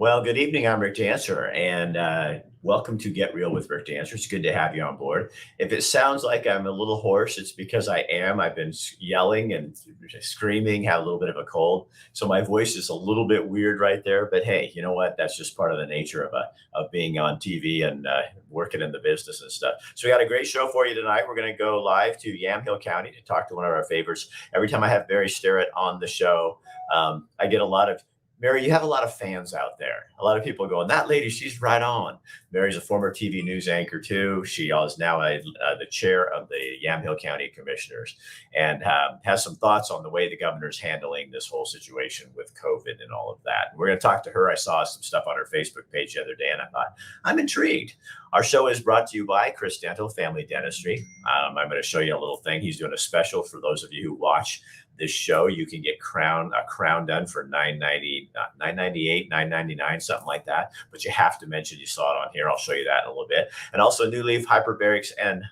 Well, good evening. I'm Rick Dancer, and welcome to Get Real with Rick Dancer. It's good to have you on board. If it sounds like I'm a little hoarse, it's because I am. I've been yelling and screaming, have a little bit of a cold, so my voice is a little bit weird right there. But hey, you know what? That's just part of the nature of being on TV and working in the business and stuff. So we got a great show for you tonight. We're going to go live to Yamhill County to talk to one of our favorites. Every time I have Barry Sterrett on the show, I get a lot of Mary, you have a lot of fans out there. A lot of people going, that lady, she's right on. Mary's a former TV news anchor, too. She is now the chair of the Yamhill County Commissioners and has some thoughts on the way the governor's handling this whole situation with COVID and all of that. We're going to talk to her. I saw some stuff on her Facebook page the other day, and I thought, I'm intrigued. Our show is brought to you by Chris Dental Family Dentistry. I'm going to show you a little thing. He's doing a special for those of you who watch this show. You can get a crown done for $9.98, $9.99, something like that. But you have to mention you saw it on here. I'll show you that in a little bit. And also New Leaf Hyperbarics and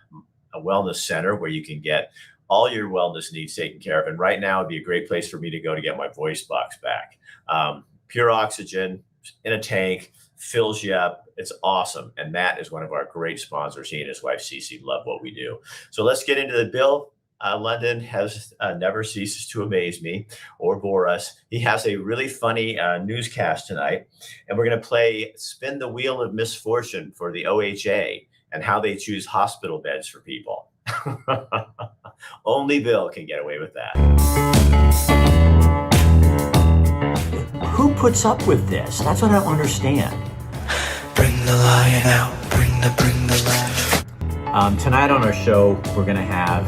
a wellness center where you can get all your wellness needs taken care of. And right now would be a great place for me to go to get my voice box back. Pure oxygen in a tank, fills you up. It's awesome. And Matt is one of our great sponsors. He and his wife, Cece, love what we do. So let's get into the bill. Lundun has never ceases to amaze me or bore us. He has a really funny newscast tonight, and we're going to play Spin the Wheel of MisFortune for the OHA and how they choose hospital beds for people. Only Bill can get away with that. Who puts up with this? That's what I don't understand. Bring the lion out, bring the lion. Tonight on our show, we're going to have...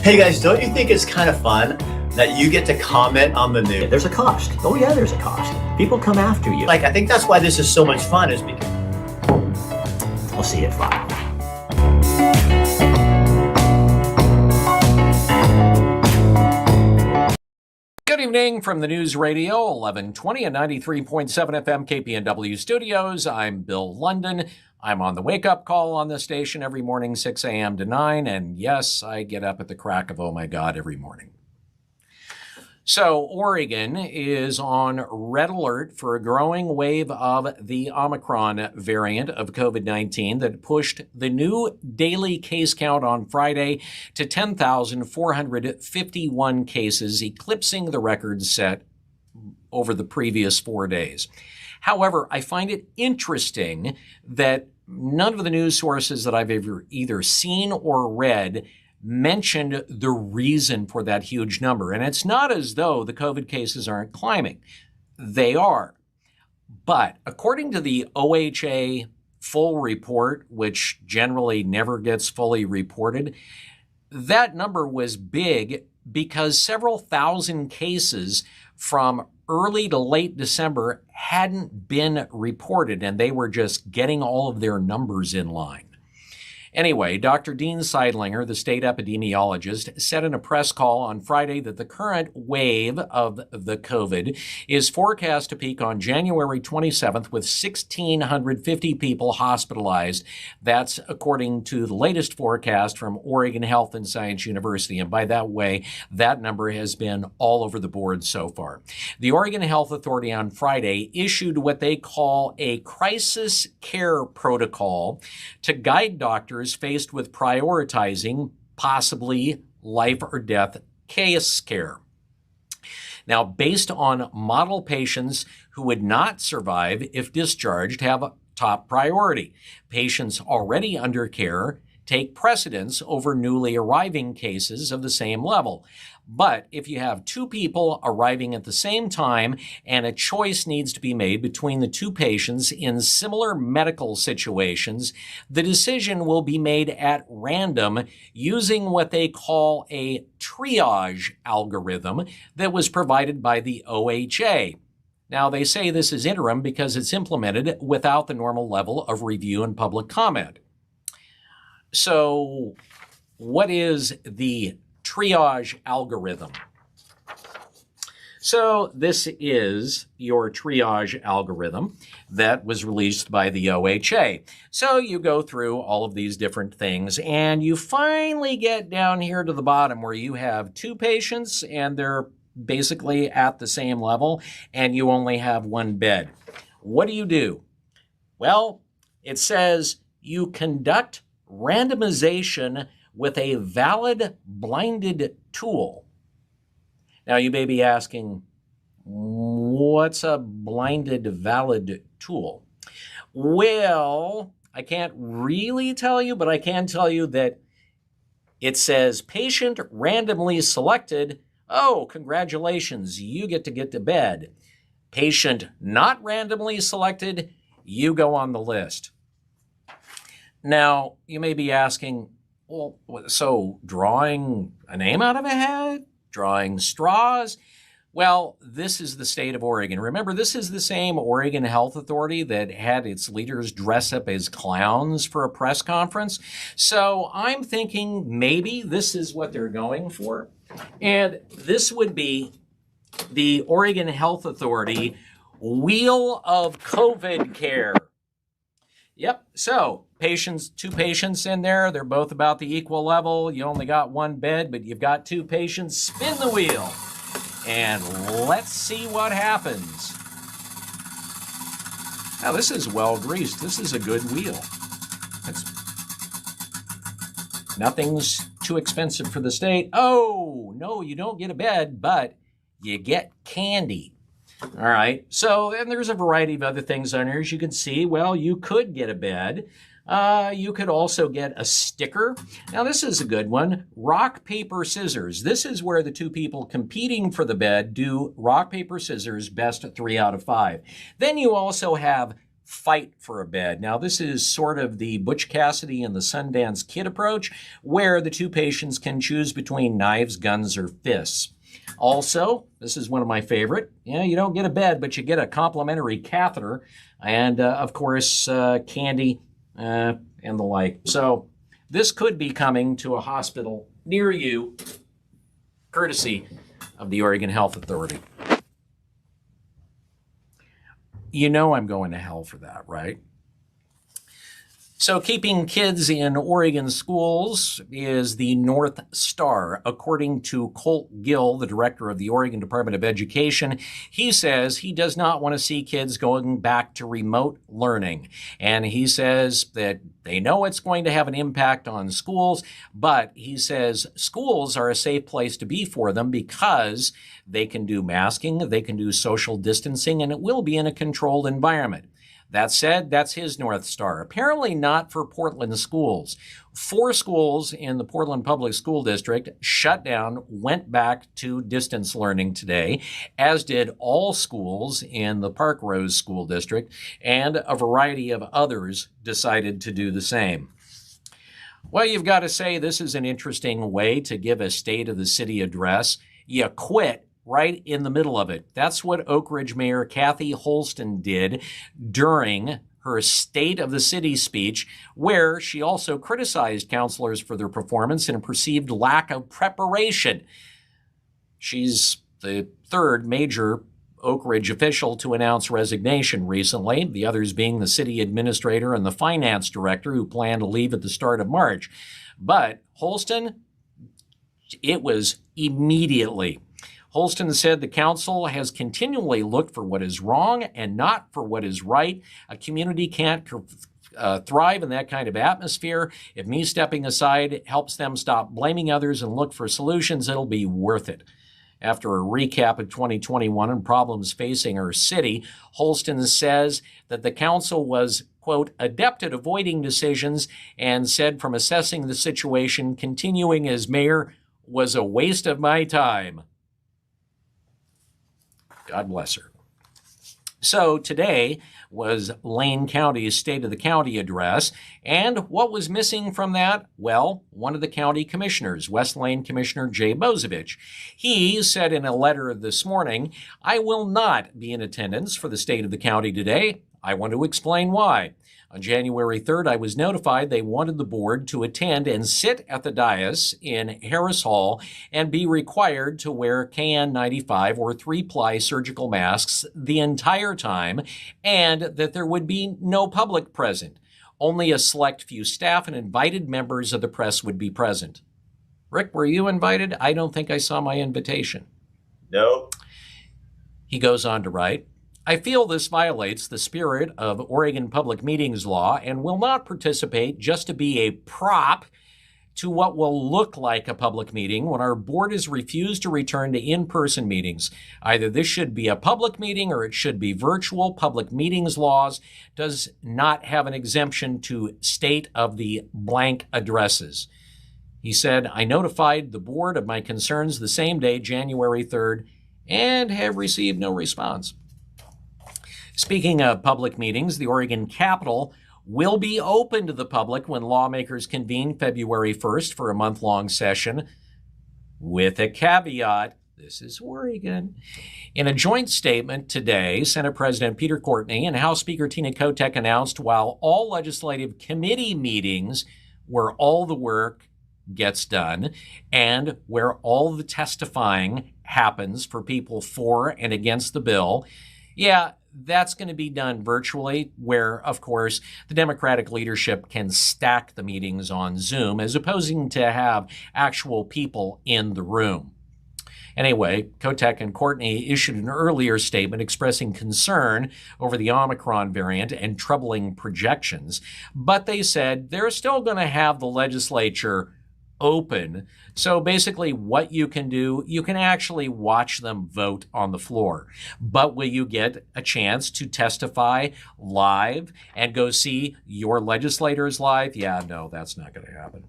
Hey guys, don't you think it's kind of fun that you get to comment on the news? There's a cost. Oh yeah, there's a cost. People come after you. I think that's why this is so much fun, is because... I'll see you at 5. Good evening from the News Radio, 1120 and 93.7 FM KPNW studios. I'm Bill Lundun. I'm on the wake-up call on the station every morning, 6 a.m. to 9, and yes, I get up at the crack of, oh my God, every morning. So Oregon is on red alert for a growing wave of the Omicron variant of COVID-19 that pushed the new daily case count on Friday to 10,451 cases, eclipsing the record set over the previous 4 days. However, I find it interesting that none of the news sources that I've ever either seen or read mentioned the reason for that huge number. And it's not as though the COVID cases aren't climbing. They are. But according to the OHA full report, which generally never gets fully reported, that number was big because several thousand cases from early to late December hadn't been reported, and they were just getting all of their numbers in line. Anyway, Dr. Dean Seidlinger, the state epidemiologist, said in a press call on Friday that the current wave of the COVID is forecast to peak on January 27th with 1,650 people hospitalized. That's according to the latest forecast from Oregon Health and Science University. And by that way, that number has been all over the board so far. The Oregon Health Authority on Friday issued what they call a crisis care protocol to guide doctors faced with prioritizing possibly life or death case care. Now, based on model patients who would not survive if discharged, have a top priority. Patients already under care take precedence over newly arriving cases of the same level. But if you have two people arriving at the same time and a choice needs to be made between the two patients in similar medical situations, the decision will be made at random using what they call a triage algorithm that was provided by the OHA. Now, they say this is interim because it's implemented without the normal level of review and public comment. So, what is the triage algorithm? So this is your triage algorithm that was released by the OHA. So you go through all of these different things and you finally get down here to the bottom where you have two patients and they're basically at the same level and you only have one bed. What do? Well, it says you conduct randomization with a valid blinded tool. Now, you may be asking, what's a blinded valid tool? Well, I can't really tell you, but I can tell you that it says patient randomly selected. Oh, congratulations, you get to bed. Patient not randomly selected, you go on the list. Now, you may be asking, well, so drawing a name out of a hat? Drawing straws? Well, this is the state of Oregon. Remember, this is the same Oregon Health Authority that had its leaders dress up as clowns for a press conference. So I'm thinking maybe this is what they're going for. And this would be the Oregon Health Authority Wheel of COVID Care. Yep. So two patients in there. They're both about the equal level. You only got one bed, but you've got two patients. Spin the wheel. And let's see what happens. Now, this is well greased. This is a good wheel. Nothing's too expensive for the state. Oh, no, you don't get a bed, but you get candy. All right. So, and there's a variety of other things on here. As you can see, well, you could get a bed. You could also get a sticker. Now, this is a good one. Rock, paper, scissors. This is where the two people competing for the bed do rock, paper, scissors, best of 3 out of 5. Then you also have fight for a bed. Now, this is sort of the Butch Cassidy and the Sundance Kid approach, where the two patients can choose between knives, guns, or fists. Also, this is one of my favorite. You don't get a bed, but you get a complimentary catheter and, of course, candy and the like. So this could be coming to a hospital near you, courtesy of the Oregon Health Authority. You know I'm going to hell for that, right? So keeping kids in Oregon schools is the North Star. According to Colt Gill, the director of the Oregon Department of Education, he says he does not want to see kids going back to remote learning. And he says that they know it's going to have an impact on schools, but he says schools are a safe place to be for them because they can do masking, they can do social distancing, and it will be in a controlled environment. That said, that's his North Star. Apparently not for Portland schools. 4 schools in the Portland Public School District shut down, went back to distance learning today, as did all schools in the Park Rose School District, and a variety of others decided to do the same. Well, you've got to say this is an interesting way to give a State of the City address. You quit right in the middle of it. That's what Oak Ridge Mayor Kathy Holston did during her State of the City speech, where she also criticized counselors for their performance and a perceived lack of preparation. She's the third major Oak Ridge official to announce resignation recently, the others being the city administrator and the finance director who plan to leave at the start of March. But Holston, it was immediately. Holston said the council has continually looked for what is wrong and not for what is right. A community can't thrive in that kind of atmosphere. If me stepping aside helps them stop blaming others and look for solutions, it'll be worth it. After a recap of 2021 and problems facing our city, Holston says that the council was, quote, adept at avoiding decisions and said from assessing the situation, continuing as mayor was a waste of my time. God bless her. So today was Lane County's State of the County address. And what was missing from that? Well, one of the county commissioners, West Lane Commissioner Jay Bozovich. He said in a letter this morning, I will not be in attendance for the State of the County today. I want to explain why. On January 3rd, I was notified they wanted the board to attend and sit at the dais in Harris Hall and be required to wear KN95 or 3-ply surgical masks the entire time, and that there would be no public present. Only a select few staff and invited members of the press would be present. Rick, were you invited? I don't think I saw my invitation. No. He goes on to write, I feel this violates the spirit of Oregon public meetings law and will not participate just to be a prop to what will look like a public meeting when our board has refused to return to in-person meetings. Either this should be a public meeting or it should be virtual. Public meetings laws does not have an exemption to state of the blank addresses. He said, I notified the board of my concerns the same day, January 3rd, and have received no response. Speaking of public meetings, the Oregon Capitol will be open to the public when lawmakers convene February 1st for a month-long session, with a caveat. This is Oregon. In a joint statement today, Senate President Peter Courtney and House Speaker Tina Kotek announced while all legislative committee meetings where all the work gets done and where all the testifying happens for people for and against the bill, that's going to be done virtually, where, of course, the Democratic leadership can stack the meetings on Zoom as opposing to have actual people in the room. Anyway, Kotek and Courtney issued an earlier statement expressing concern over the Omicron variant and troubling projections, but they said they're still going to have the legislature open. So basically what you can do, you can actually watch them vote on the floor. But will you get a chance to testify live and go see your legislators live? No, that's not going to happen.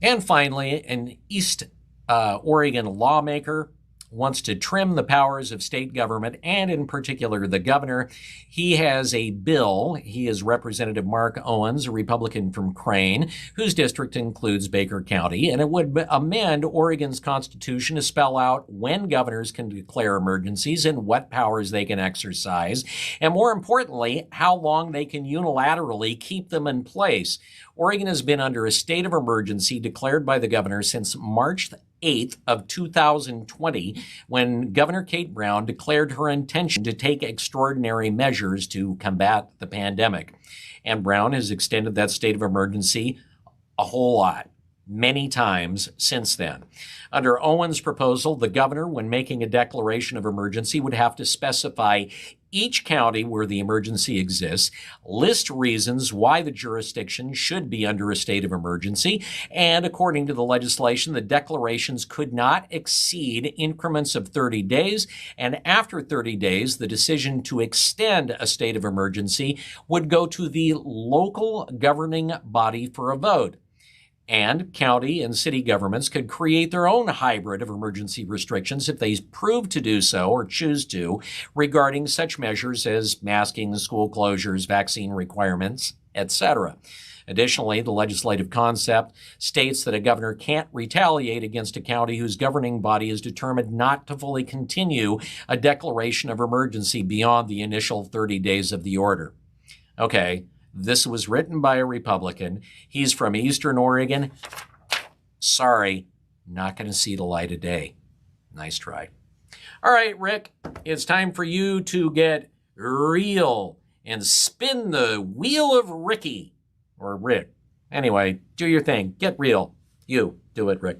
And finally, an East Oregon lawmaker wants to trim the powers of state government and in particular the governor. He has a bill. He is Representative Mark Owens, a Republican from Crane, whose district includes Baker County, and it would amend Oregon's constitution to spell out when governors can declare emergencies and what powers they can exercise, and more importantly, how long they can unilaterally keep them in place. Oregon has been under a state of emergency declared by the governor since March 8th of 2020, when Governor Kate Brown declared her intention to take extraordinary measures to combat the pandemic. And Brown has extended that state of emergency a whole lot, many times since then. Under Owens' proposal, the governor, when making a declaration of emergency, would have to specify each county where the emergency exists, list reasons why the jurisdiction should be under a state of emergency, and according to the legislation, the declarations could not exceed increments of 30 days, and after 30 days, the decision to extend a state of emergency would go to the local governing body for a vote. And county and city governments could create their own hybrid of emergency restrictions if they prove to do so or choose to regarding such measures as masking, school closures, vaccine requirements, etc. Additionally, the legislative concept states that a governor can't retaliate against a county whose governing body is determined not to fully continue a declaration of emergency beyond the initial 30 days of the order. Okay. This was written by a Republican. He's from Eastern Oregon. Sorry, not going to see the light of day. Nice try. All right, Rick, it's time for you to get real and spin the wheel of Ricky, or Rick. Anyway, do your thing. Get real. You do it, Rick.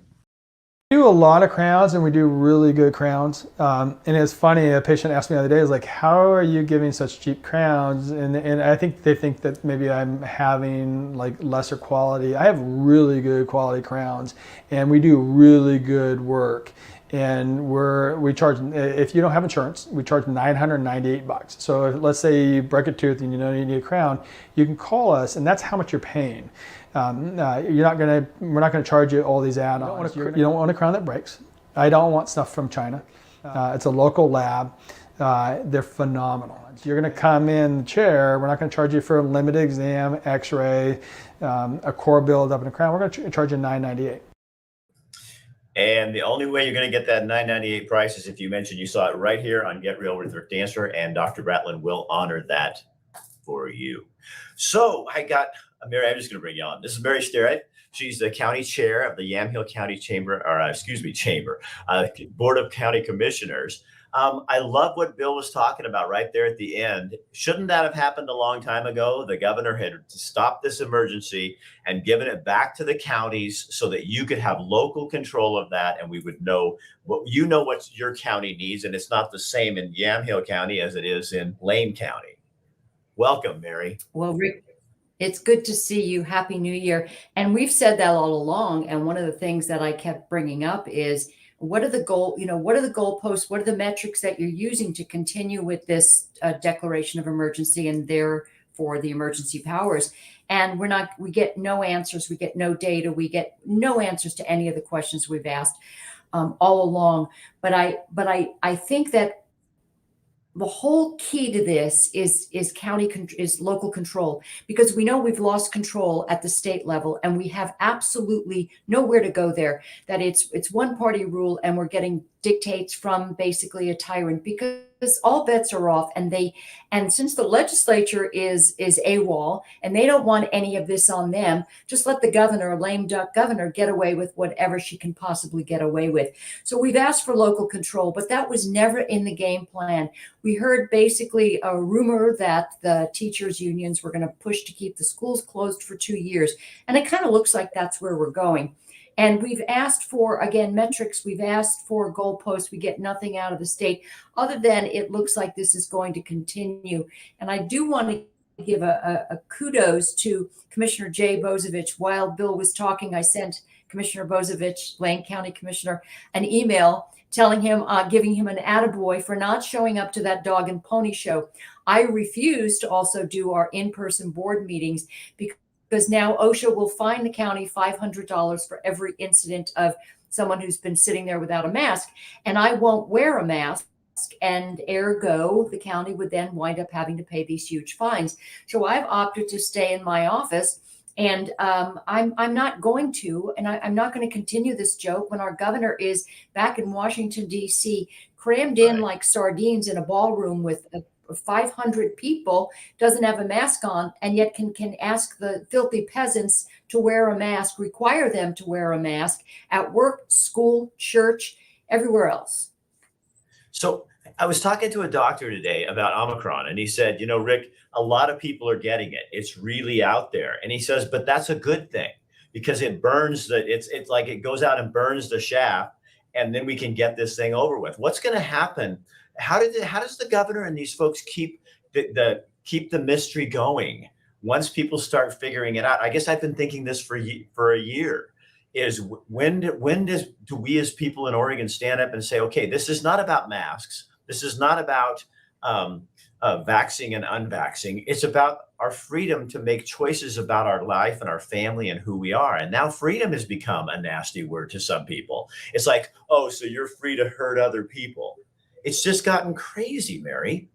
We do a lot of crowns, and we do really good crowns. And it's funny, a patient asked me the other day, is like, how are you giving such cheap crowns? And I think they think that maybe I'm having like lesser quality. I have really good quality crowns, and we do really good work. And we charge, if you don't have insurance, we charge $998. So if, let's say you break a tooth and you know you need a crown, you can call us, and that's how much you're paying. We're not gonna charge you all these add-ons. You don't want a crown that breaks. I don't want stuff from China. It's a local lab. They're phenomenal. You're gonna come in the chair. We're not gonna charge you for a limited exam, X-ray, a core build-up, and a crown. We're gonna charge you $998. And the only way you're going to get that $998 price is if you mention you saw it right here on Get Real with Rick Dancer, and Dr. Bratlin will honor that for you. So I got Mary. I'm just going to bring you on. This is Mary Sterrett. She's the county chair of the Yamhill County Board of County Commissioners. I love what Bill was talking about right there at the end. Shouldn't that have happened a long time ago? The governor had stopped this emergency and given it back to the counties so that you could have local control of that, and we would know what your county needs, and it's not the same in Yamhill County as it is in Lane County. Welcome, Mary. Well, Rick, it's good to see you. Happy New Year. And we've said that all along. And one of the things that I kept bringing up is what are the goalposts? What are the metrics that you're using to continue with this declaration of emergency and therefore the emergency powers? And we get no answers. We get no data. We get no answers to any of the questions we've asked all along. But I think that the whole key to this is local control, because we know we've lost control at the state level and we have absolutely nowhere to go there. That it's one party rule and we're getting dictates from basically a tyrant, because all bets are off. And since the legislature is AWOL and they don't want any of this on them, just let the governor, a lame duck governor, get away with whatever she can possibly get away with. So we've asked for local control, but that was never in the game plan. We heard basically a rumor that the teachers unions were going to push to keep the schools closed for 2 years. And it kind of looks like that's where we're going. And we've asked for, again, metrics. We've asked for goalposts. We get nothing out of the state other than it looks like this is going to continue. And I do want to give a kudos to Commissioner Jay Bozovich. While Bill was talking, I sent Commissioner Bozovich, Lane County Commissioner, an email telling him, giving him an attaboy for not showing up to that dog and pony show. I refuse to also do our in-person board meetings because now OHA will fine the county $500 for every incident of someone who's been sitting there without a mask. And I won't wear a mask. And ergo, the county would then wind up having to pay these huge fines. So I've opted to stay in my office. And I'm not going to, and I'm not going to continue this joke when our governor is back in Washington, D.C., crammed in like sardines in a ballroom with 500 people, doesn't have a mask on, and yet can ask the filthy peasants to wear a mask, require them to wear a mask at work, school, church, everywhere else. So I was talking to a doctor today about Omicron, and he said, Rick, a lot of people are getting it. It's really out there. And he says, but that's a good thing because it burns it's like it goes out and burns the shaft, and then we can get this thing over with. What's going to happen? How does the governor and these folks keep the mystery going once people start figuring it out? I guess I've been thinking this for a year. Is when do we as people in Oregon stand up and say, okay, this is not about masks. This is not about vaxxing and unvaxxing. It's about our freedom to make choices about our life and our family and who we are. And now freedom has become a nasty word to some people. It's like, oh, so you're free to hurt other people. It's just gotten crazy, Mary.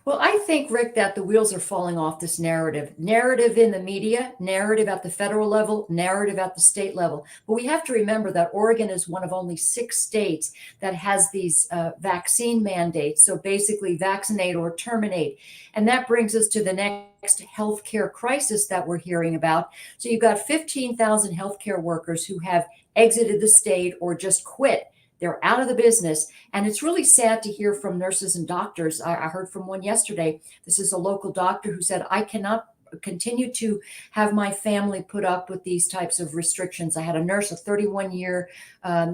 Well, I think, Rick, that the wheels are falling off this narrative in the media, narrative at the federal level, narrative at the state level. But we have to remember that Oregon is one of only 6 states that has these vaccine mandates. So basically vaccinate or terminate. And that brings us to the next healthcare crisis that we're hearing about. So you've got 15,000 healthcare workers who have exited the state or just quit. They're out of the business. And it's really sad to hear from nurses and doctors. I heard from one yesterday. This is a local doctor who said, I cannot continue to have my family put up with these types of restrictions. I had a nurse, a 31-year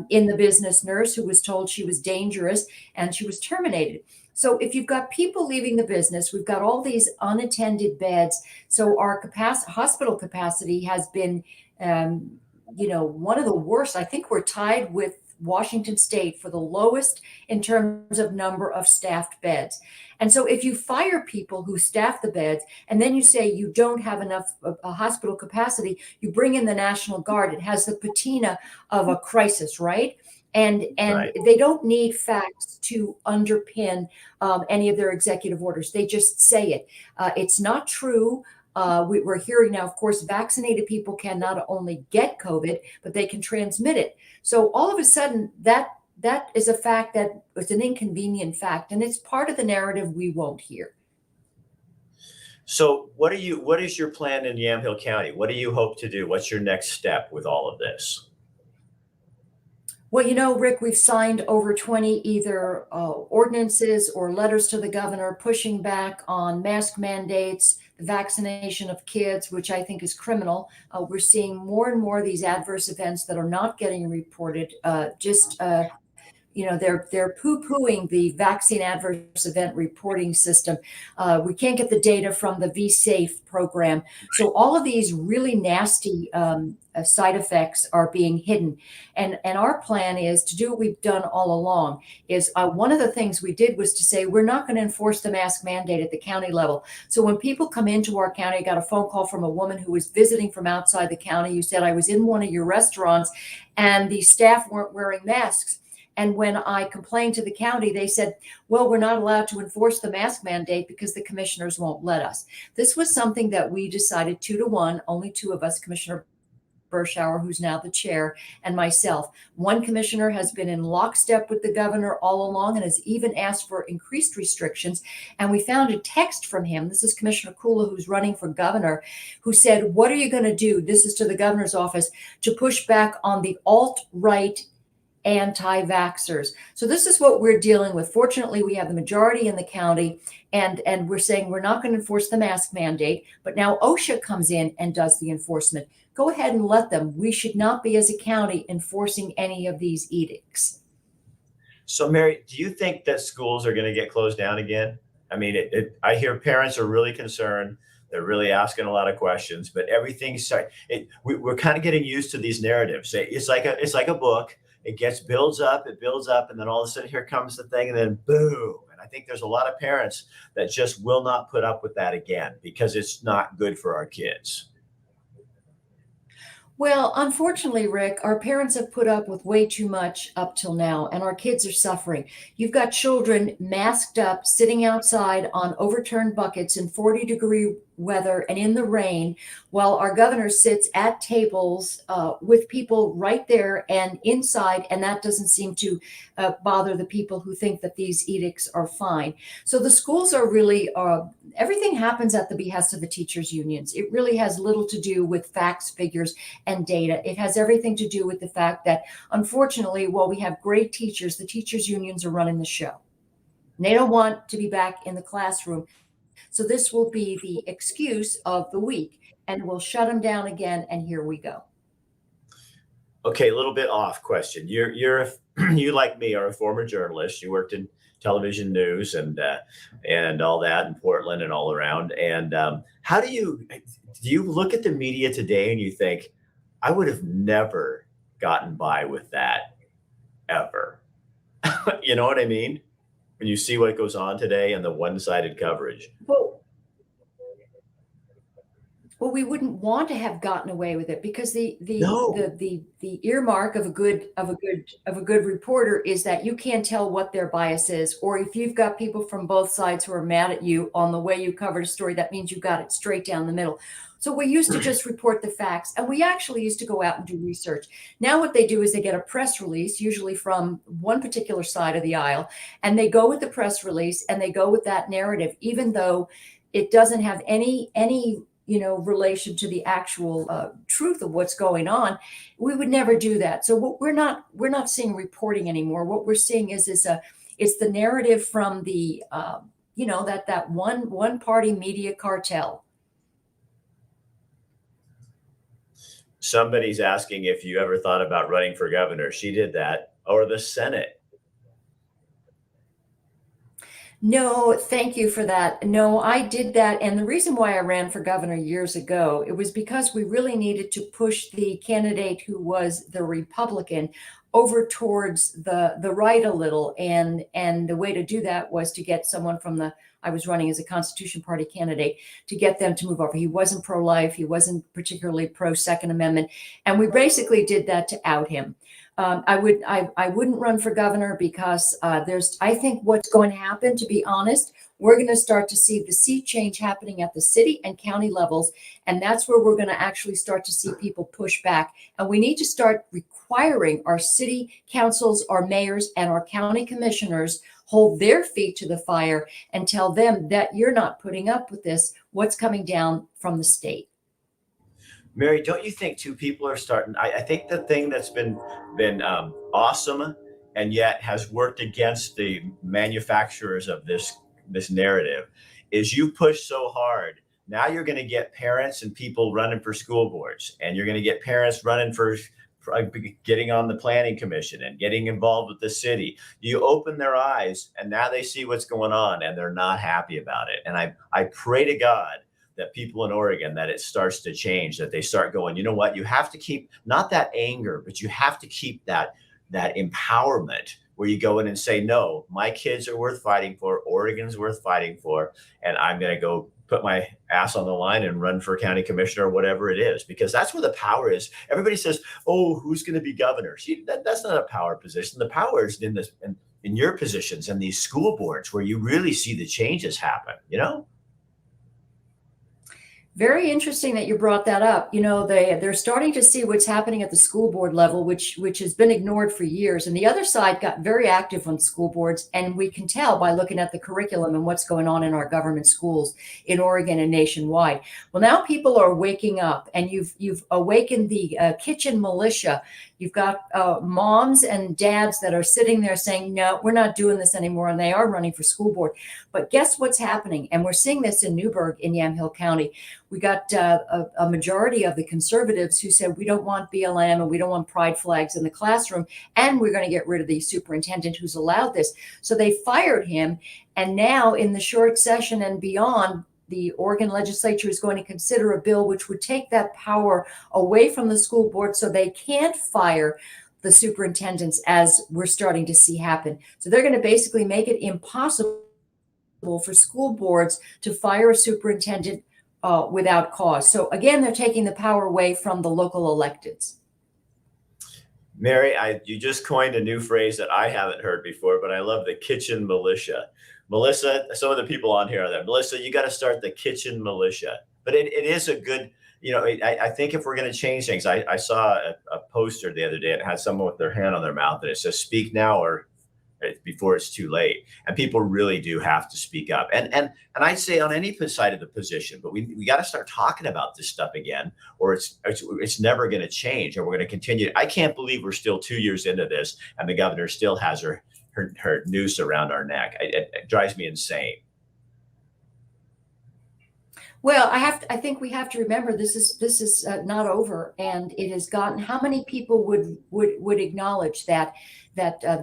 in the business nurse, who was told she was dangerous and she was terminated. So if you've got people leaving the business, we've got all these unattended beds. So our hospital capacity has been, one of the worst. I think we're tied with Washington State for the lowest in terms of number of staffed beds. And so if you fire people who staff the beds and then you say you don't have enough hospital capacity, you bring in the National Guard. It has the patina of a crisis, right? And right. They don't need facts to underpin any of their executive orders. They just say it. It's not true. We're hearing now, of course, vaccinated people can not only get COVID, but they can transmit it. So all of a sudden, that is a fact that it's an inconvenient fact, and it's part of the narrative we won't hear. So what is your plan in Yamhill County? What do you hope to do? What's your next step with all of this? Well, Rick, we've signed over 20 either ordinances or letters to the governor pushing back on mask mandates, the vaccination of kids, which I think is criminal. We're seeing more and more of these adverse events that are not getting reported. They're poo-pooing the vaccine adverse event reporting system. We can't get the data from the VSafe program. So all of these really nasty side effects are being hidden. And our plan is to do what we've done all along. Is one of the things we did was to say, we're not going to enforce the mask mandate at the county level. So when people come into our county, I got a phone call from a woman who was visiting from outside the county who said, I was in one of your restaurants and the staff weren't wearing masks. And when I complained to the county, they said, well, we're not allowed to enforce the mask mandate because the commissioners won't let us. This was something that we decided 2-1, only two of us, Commissioner Bershauer, who's now the chair, and myself. One commissioner has been in lockstep with the governor all along and has even asked for increased restrictions. And we found a text from him. This is Commissioner Kula, who's running for governor, who said, what are you going to do? This is to the governor's office, to push back on the alt-right anti-vaxxers. So this is what we're dealing with. Fortunately, we have the majority in the county, and we're saying we're not going to enforce the mask mandate, but now OHA comes in and does the enforcement. Go ahead and let them. We should not be, as a county, enforcing any of these edicts. So, Mary, do you think that schools are going to get closed down again? I mean, I hear parents are really concerned. They're really asking a lot of questions, but everything's we're kind of getting used to these narratives. It's like a book. It builds up, and then all of a sudden here comes the thing, and then boom. And I think there's a lot of parents that just will not put up with that again because it's not good for our kids. Well, unfortunately, Rick, our parents have put up with way too much up till now, and our kids are suffering. You've got children masked up, sitting outside on overturned buckets in 40-degree weather and in the rain, while our governor sits at tables with people right there and inside, and that doesn't seem to bother the people who think that these edicts are fine. So the schools are really, everything happens at the behest of the teachers' unions. It really has little to do with facts, figures, and data. It has everything to do with the fact that, unfortunately, while we have great teachers, the teachers' unions are running the show. And they don't want to be back in the classroom. So this will be the excuse of the week, and we'll shut them down again, and here we go. Okay, a little bit off question. You like me are a former journalist. You worked in television news and all that in Portland and all around. And how do you look at the media today and you think, I would have never gotten by with that ever? You know what I mean? When you see what goes on today and the one-sided coverage. Well, we wouldn't want to have gotten away with it because the earmark of a good reporter is that you can't tell what their bias is, or if you've got people from both sides who are mad at you on the way you covered a story, that means you got it straight down the middle. So we used to just report the facts, and we actually used to go out and do research. Now what they do is they get a press release, usually from one particular side of the aisle, and they go with the press release and they go with that narrative, even though it doesn't have any relation to the actual truth of what's going on. We would never do that. So what we're not seeing reporting anymore. What we're seeing is it's the narrative from the that one party media cartel. Somebody's asking if you ever thought about running for governor. She did that, or the Senate. No, thank you for that. No, I did that. And the reason why I ran for governor years ago, it was because we really needed to push the candidate who was the Republican over towards the right a little. And the way to do that was to get someone from I was running as a Constitution Party candidate, to get them to move over. He wasn't pro-life. He wasn't particularly pro-Second Amendment. And we basically did that to out him. I wouldn't run for governor because I think what's going to happen, to be honest, we're going to start to see the sea change happening at the city and county levels. And that's where we're going to actually start to see people push back. And we need to start requiring our city councils, our mayors, and our county commissioners hold their feet to the fire and tell them that you're not putting up with this, what's coming down from the state. Mary, don't you think too people are starting? I think the thing that's been awesome and yet has worked against the manufacturers of this narrative is you push so hard. Now you're going to get parents and people running for school boards, and you're going to get parents running for getting on the planning commission and getting involved with the city. You open their eyes, and now they see what's going on, and they're not happy about it. And I pray to God that people in Oregon, that it starts to change, that they start going, you know what, you have to keep not that anger, but you have to keep that empowerment where you go in and say, no, my kids are worth fighting for. Oregon's worth fighting for. And I'm going to go put my ass on the line and run for county commissioner or whatever it is, because that's where the power is. Everybody says, oh, who's going to be governor? See, that's not a power position. The power is in your positions and these school boards where you really see the changes happen, you know? Very interesting that you brought that up. You know, they're starting to see what's happening at the school board level, which has been ignored for years. And the other side got very active on school boards, and we can tell by looking at the curriculum and what's going on in our government schools in Oregon and nationwide. Well, now people are waking up, and you've awakened the kitchen militia. You've got moms and dads that are sitting there saying, no, we're not doing this anymore, and they are running for school board. But guess what's happening? And we're seeing this in Newburgh in Yamhill County. We got a majority of the conservatives who said, we don't want BLM and we don't want pride flags in the classroom, and we're going to get rid of the superintendent who's allowed this. So they fired him. And now in the short session and beyond, the Oregon legislature is going to consider a bill which would take that power away from the school board so they can't fire the superintendents, as we're starting to see happen. So they're going to basically make it impossible for school boards to fire a superintendent without cause. So again, they're taking the power away from the local electeds. Mary, you just coined a new phrase that I haven't heard before, but I love the kitchen militia. Melissa, some of the people on here are there. Melissa, you got to start the kitchen militia. But it is a good, I think if we're going to change things, I saw a poster the other day, and it had someone with their hand on their mouth, and it says, speak now or before it's too late. And people really do have to speak up. And I'd say on any side of the position, but we got to start talking about this stuff again, or it's never going to change, and we're going to continue. I can't believe we're still 2 years into this, and the governor still has her noose around our neck. It drives me insane. Well, I think we have to remember this is not over, and it has gotten. How many people would acknowledge that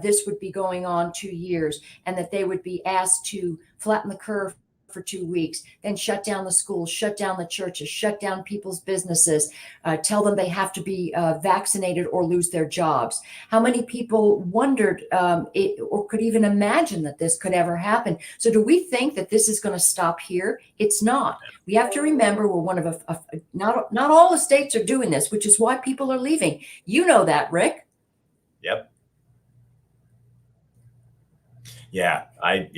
this would be going on 2 years, and that they would be asked to flatten the curve for 2 weeks, then shut down the schools, shut down the churches, shut down people's businesses, tell them they have to be vaccinated or lose their jobs. How many people wondered or could even imagine that this could ever happen? So do we think that this is going to stop here? It's not. We have to remember we're one of not all the states are doing this, which is why people are leaving. You know that, Rick. Yep. Yeah, I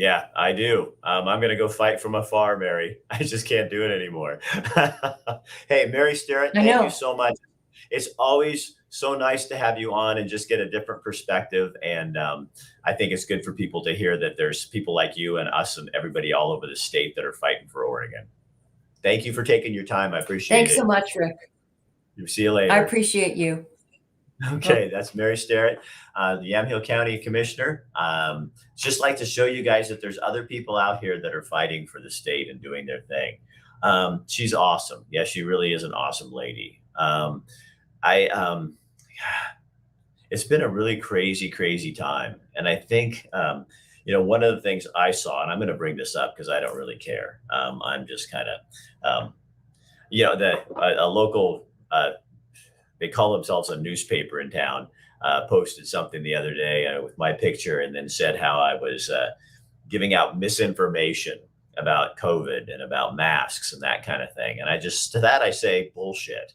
do. I'm going to go fight from afar, Mary. I just can't do it anymore. Hey, Mary Sterrett, thank you so much. It's always so nice to have you on and just get a different perspective. And I think it's good for people to hear that there's people like you and us and everybody all over the state that are fighting for Oregon. Thank you for taking your time. I appreciate it. Thanks so much, Rick. See you later. I appreciate you. Okay, that's Mary Sterrett, the Yamhill County Commissioner. Just like to show you guys that there's other people out here that are fighting for the state and doing their thing. She's awesome. Yeah, she really is an awesome lady. It's been a really crazy time. And I think, one of the things I saw, and I'm going to bring this up because I don't really care. I'm just kind of, a local, they call themselves a newspaper in town, posted something the other day with my picture, and then said how I was giving out misinformation about COVID and about masks and that kind of thing. And to that I say bullshit.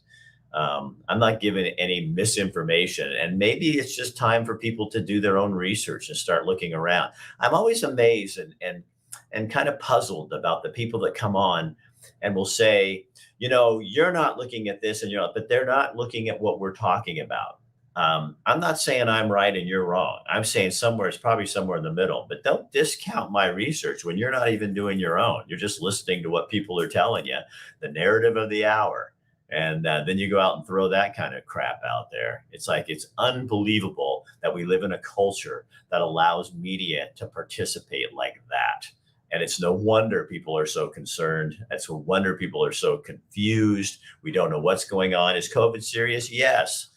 I'm not giving any misinformation, and maybe it's just time for people to do their own research and start looking around. I'm always amazed and kind of puzzled about the people that come on and will say, you're not looking at this, but they're not looking at what we're talking about. I'm not saying I'm right and you're wrong. I'm saying it's probably somewhere in the middle, but don't discount my research when you're not even doing your own. You're just listening to what people are telling you, the narrative of the hour. And then you go out and throw that kind of crap out there. It's like, it's unbelievable that we live in a culture that allows media to participate like that. And it's no wonder people are so concerned. It's no wonder people are so confused. We don't know what's going on. Is COVID serious? Yes.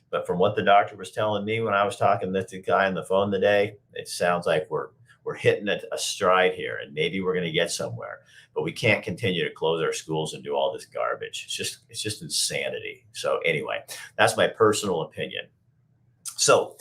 But from what the doctor was telling me when I was talking to the guy on the phone today, it sounds like we're hitting a stride here, and maybe we're going to get somewhere. But we can't continue to close our schools and do all this garbage. It's just insanity. So anyway, that's my personal opinion. So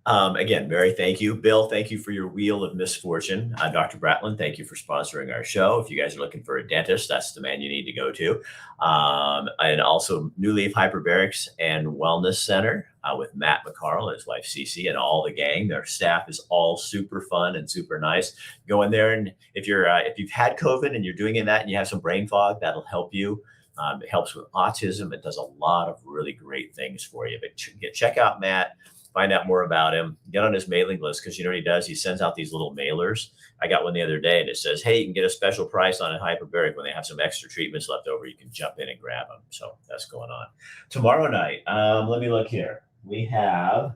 again, Mary, thank you. Bill, thank you for your wheel of misfortune. Dr. Bratland, thank you for sponsoring our show. If you guys are looking for a dentist, that's the man you need to go to. And also New Leaf Hyperbarics and Wellness Center with Matt McCarl and his wife, Cece, and all the gang. Their staff is all super fun and super nice. Go in there, and if you've had COVID and you're doing that and you have some brain fog, that'll help you. It helps with autism. It does a lot of really great things for you. But check out Matt. Find out more about him, get on his mailing list, because you know what he does? He sends out these little mailers. I got one the other day, and it says, hey, you can get a special price on a hyperbaric when they have some extra treatments left over. You can jump in and grab them. So that's going on. Tomorrow night, let me look here. We have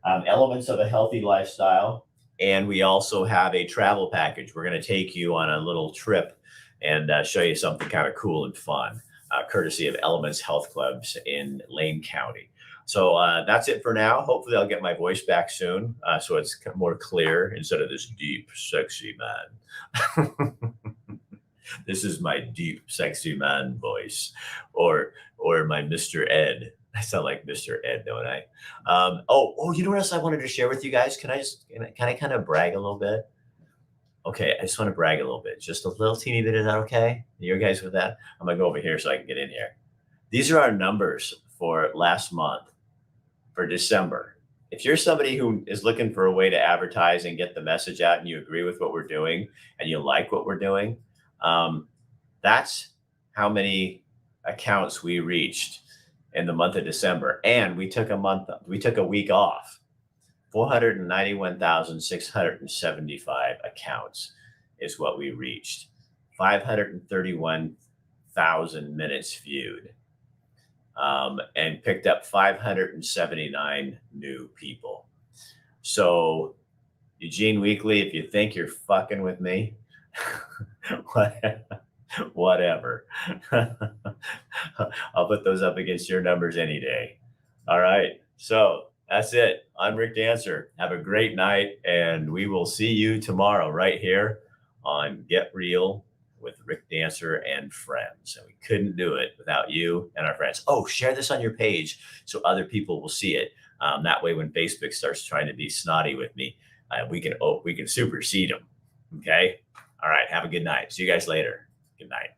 elements of a healthy lifestyle, and we also have a travel package. We're going to take you on a little trip and show you something kind of cool and fun, courtesy of Elements Health Clubs in Lane County. So that's it for now. Hopefully I'll get my voice back soon, so it's more clear instead of this deep, sexy man. This is my deep, sexy man voice, or my Mr. Ed. I sound like Mr. Ed, don't I? You know what else I wanted to share with you guys? Can I kind of brag a little bit? Okay, I just want to brag a little bit, just a little teeny bit. Is that okay? You guys with that? I'm gonna go over here so I can get in here. These are our numbers for last month. For December. If you're somebody who is looking for a way to advertise and get the message out, and you agree with what we're doing and you like what we're doing, that's how many accounts we reached in the month of December. And we took a week off. 491,675 accounts is what we reached. 531,000 minutes viewed. And picked up 579 new people. So Eugene Weekly, if you think you're fucking with me, whatever. I'll put those up against your numbers any day. All right. So that's it. I'm Rick Dancer. Have a great night, and we will see you tomorrow right here on Get Real with Rick Dancer and friends. And we couldn't do it without you and our friends. Oh, share this on your page so other people will see it. That way, when Facebook starts trying to be snotty with me, we can supersede them. Okay. All right. Have a good night. See you guys later. Good night.